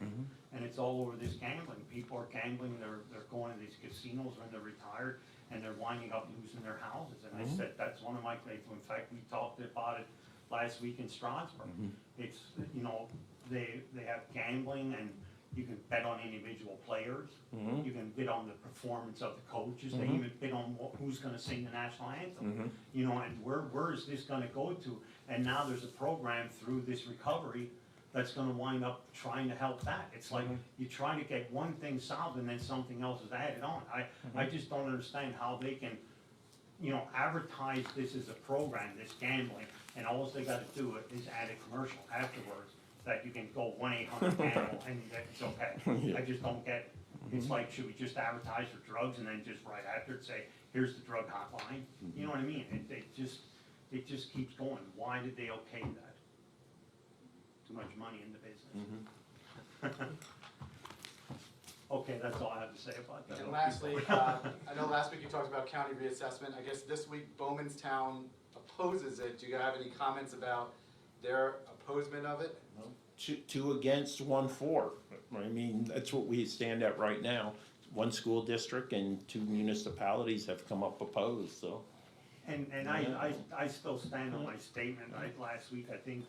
And it's all over this gambling. People are gambling, they're going to these casinos when they're retired, and they're winding up losing their houses. And I said, that's one of my claims. In fact, we talked about it last week in Strasbourg. It's, you know, they have gambling, and you can bet on individual players. You can bid on the performance of the coaches. They even bid on who's gonna sing the national anthem. You know, and where is this gonna go to? And now there's a program through this recovery that's gonna wind up trying to help that. It's like you try to get one thing solved and then something else is added on. I just don't understand how they can, you know, advertise this as a program, this gambling, and all they gotta do is add a commercial afterwards that you can go 1-800-GAMBLE and it's okay. I just don't get it. It's like, should we just advertise for drugs and then just right after it say, here's the drug hotline? You know what I mean? It just keeps going. Why did they okay that? Too much money in the business. Okay, that's all I have to say about that. And lastly, I know last week you talked about county reassessment. I guess this week Bowmanstown opposes it. Do you have any comments about their opposement of it? 2 against, 1 for. I mean, that's what we stand at right now. 1 school district and 2 municipalities have come up opposed, so. And I still stand on my statement, last week. I think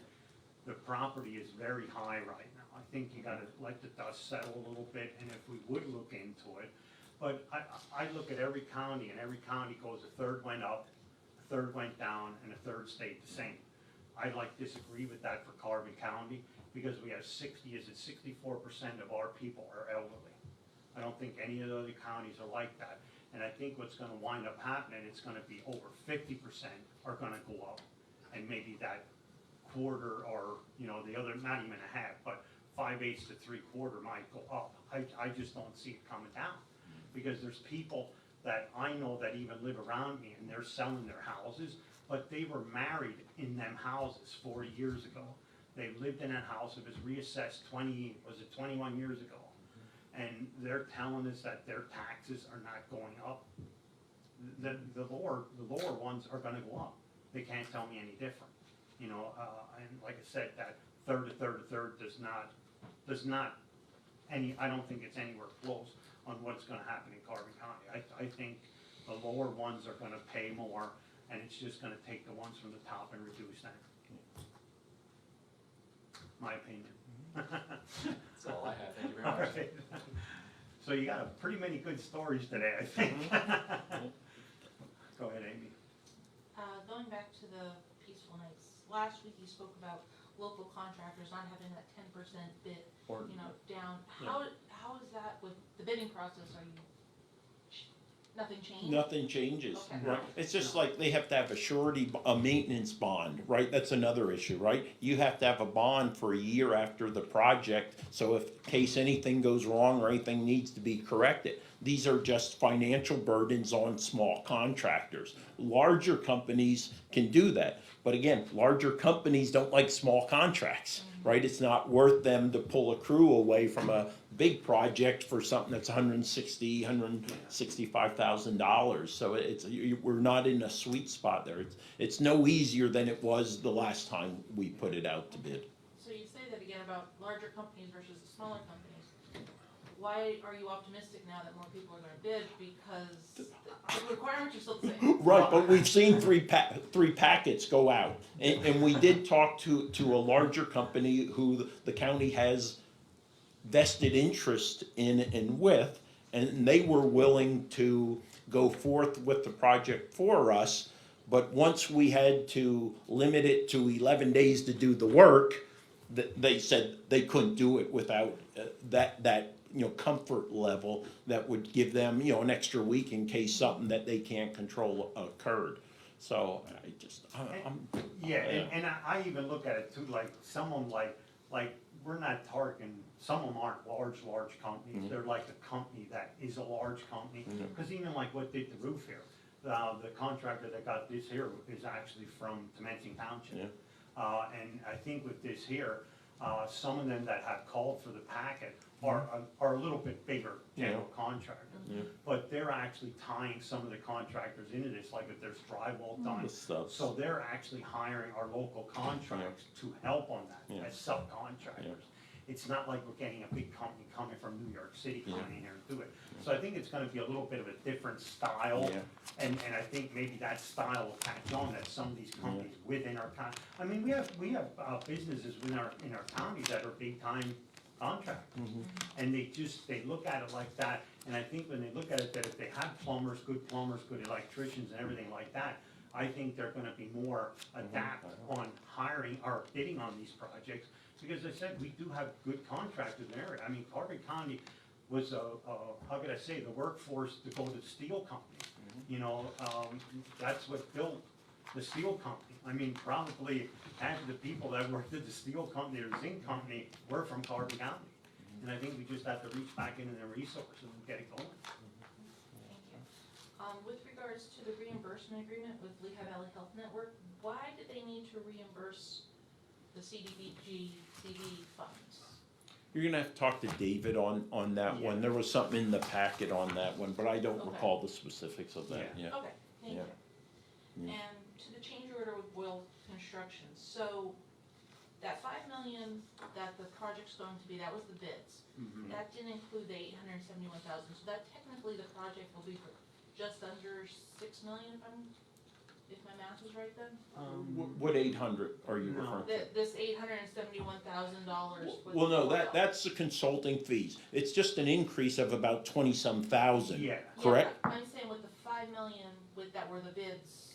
the property is very high right now. I think you gotta let the dust settle a little bit, and if we would look into it. But I look at every county, and every county goes, a third went up, a third went down, and a third stayed the same. I disagree with that for Carbon County, because we have 64% of our people are elderly. I don't think any of the other counties are like that. And I think what's gonna wind up happening, it's gonna be over 50% are gonna go up. And maybe that quarter, or, you know, the other, not even a half, but 5/8 to 3/4 might go up. I just don't see it coming down. Because there's people that I know that even live around me, and they're selling their houses, but they were married in them houses 40 years ago. They lived in that house, it was reassessed 21 years ago. And they're telling us that their taxes are not going up. The lower ones are gonna go up. They can't tell me any different, you know, and like I said, that third does not I don't think it's anywhere close on what's gonna happen in Carbon County. I think the lower ones are gonna pay more, and it's just gonna take the ones from the top and reduce them. My opinion. That's all I have, thank you very All much. right. So you got a pretty many good stories today, I think. Go ahead, Amy. Going back to the peaceful nights, last week you spoke about local contractors not having that 10% bid, Or- down. Yeah. How is that with the bidding process? Are you, nothing changed? Nothing changes, Okay. right? It's just like they have to have a surety, a maintenance bond, right? That's another issue, right? You have to have a bond for a year after the project, so if in case anything goes wrong or anything needs to be corrected. These are just financial burdens on small contractors. Larger companies can do that, but again, larger companies don't like small contracts, right? It's not worth them to pull a crew away from a big project for something that's $165,000. So we're not in a sweet spot there. It's no easier than it was the last time we put it out to bid. So you say that again about larger companies versus the smaller companies. Why are you optimistic now that more people are gonna bid? Because the requirements are still the same. Right, but we've seen three packets go out, and we did talk to a larger company who the county has vested interest in and with, and they were willing to go forth with the project for us, but once we had to limit it to 11 days to do the work, they said they couldn't do it without that comfort level that would give them, an extra week in case something that they can't control occurred. So And I even look at it too, like someone like we're not targeting, some of them aren't large companies, they're like a company that is a large company. Cause even like what did the roof here, the contractor that got this here is actually from Temensing Township. And I think with this here, some of them that have called for the packet are a little bit bigger general contractors. But they're actually tying some of the contractors into this, like if there's drywall done. So they're actually hiring our local contracts to help on that as subcontractors. It's not like we're getting a big company coming from New York City coming in here and do it. So I think it's gonna be a little bit of a different style. And I think maybe that style will catch on, that some of these companies within our county, I mean, we have businesses in our county that are big time contractors. And they look at it like that, and I think when they look at it, that if they have good electricians and everything like that, I think they're gonna be more adapt on hiring or bidding on these projects. Because I said, we do have good contractors in the area. I mean, Carbon County was how could I say, the workforce to go to the steel company. That's what built the steel company. I mean, probably half of the people that worked at the steel company or zinc company were from Carbon County. And I think we just have to reach back into their resources and get it going. Thank you. With regards to the reimbursement agreement with Lehigh Valley Health Network, why did they need to reimburse the CDBG CD funds? You're gonna have to talk to David on that one. There was something in the packet on that one, but I don't recall the specifics of that, Okay, thank you. Yeah. And to the change order with Boyle Construction, so that $5 million that the project's going to be, that was the bids. That didn't include the $871,000, so that technically the project will be for just under $6 million, if my math is right then? What 800 are you referring to? This $871,000. Well, no, that's the consulting fees. It's just an increase of about 20-some thousand. Yeah. Correct? Yeah, I'm saying with the $5 million that were the bids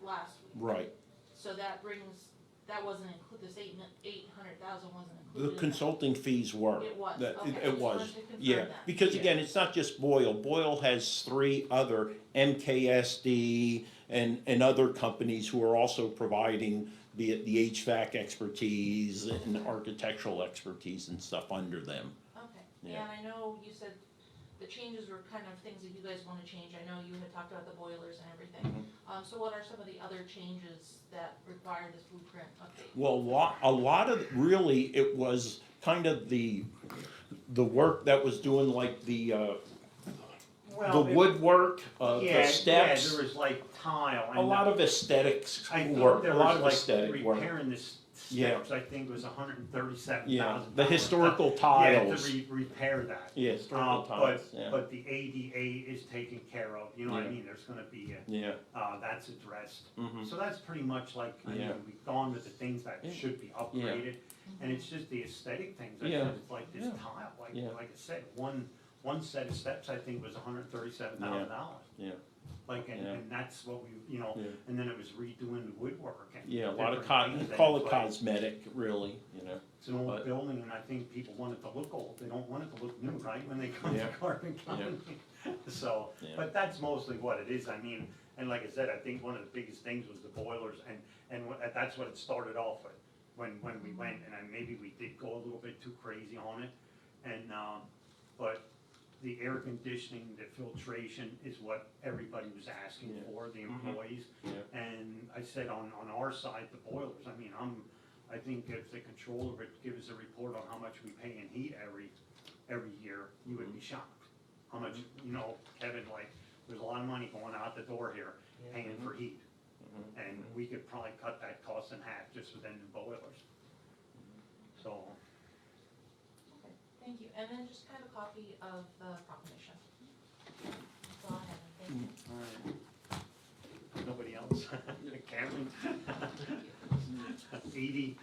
last week. Right. So that wasn't included, this 800,000 wasn't included. The in consulting fees were. It was, That- okay. It was, I just wanted to confirm yeah. that. Because again, it's not just Boyle. Boyle has 3 other MKSD and other companies who are also providing, be it the HVAC expertise and architectural expertise and stuff under them. Okay, Yeah. and I know you said the changes were kind of things that you guys wanna change. I know you had talked about the boilers and everything. So what are some of the other changes that require this blueprint update? Well, a lot of, really, it was kind of the work that was doing like the Well, it- woodwork, Yeah, the yeah, steps, there was like tile. a lot of aesthetics I think work, there a lot was of like aesthetic work. repairing the Yeah. steps, I think was $137,000. Yeah, the historical Yeah, tiles. to repair that. Yeah, historical tiles, yeah. But the ADA is taken care of, you know what I Yeah. mean, there's gonna be Yeah, that's addressed. mhm. So that's pretty much like, I Yeah. mean, we've gone with the things that Yeah. should be upgraded, and it's just the aesthetic things, I Yeah. said, it's like this Yeah. tile, Yeah. like I said, one set of steps, I think, was $137,000. Yeah. Like, and Yeah. that's what we, you know, Yeah. and then it was redoing the woodwork and. Yeah, a lot of different things that call it like- cosmetic, really, you know. It's an old but- building, and I think people want it to look old, they don't want it to look new, right, when they come to Yeah. Carbon County. So, Yeah. but that's mostly what it is, I mean, and like I said, I think one of the biggest things was the boilers, and that's what it started off with. When we went, and maybe we did go a little bit too crazy on it, and, but the air conditioning, the filtration is what everybody was asking Yeah. for, the Mhm. employees. Yeah. And I said on our side, the boilers, I mean, I think if the controller would give us a report on how much we pay in heat every year, you would be shocked. How much, you know, Kevin, like, there's a lot of money going out the door here, paying for heat. And we could probably cut that cost in half just within the boilers. So, Okay, thank you. And then just kind of a copy of the proclamation. That's all I have. Thank you. alright. Nobody else? Karen? Edie?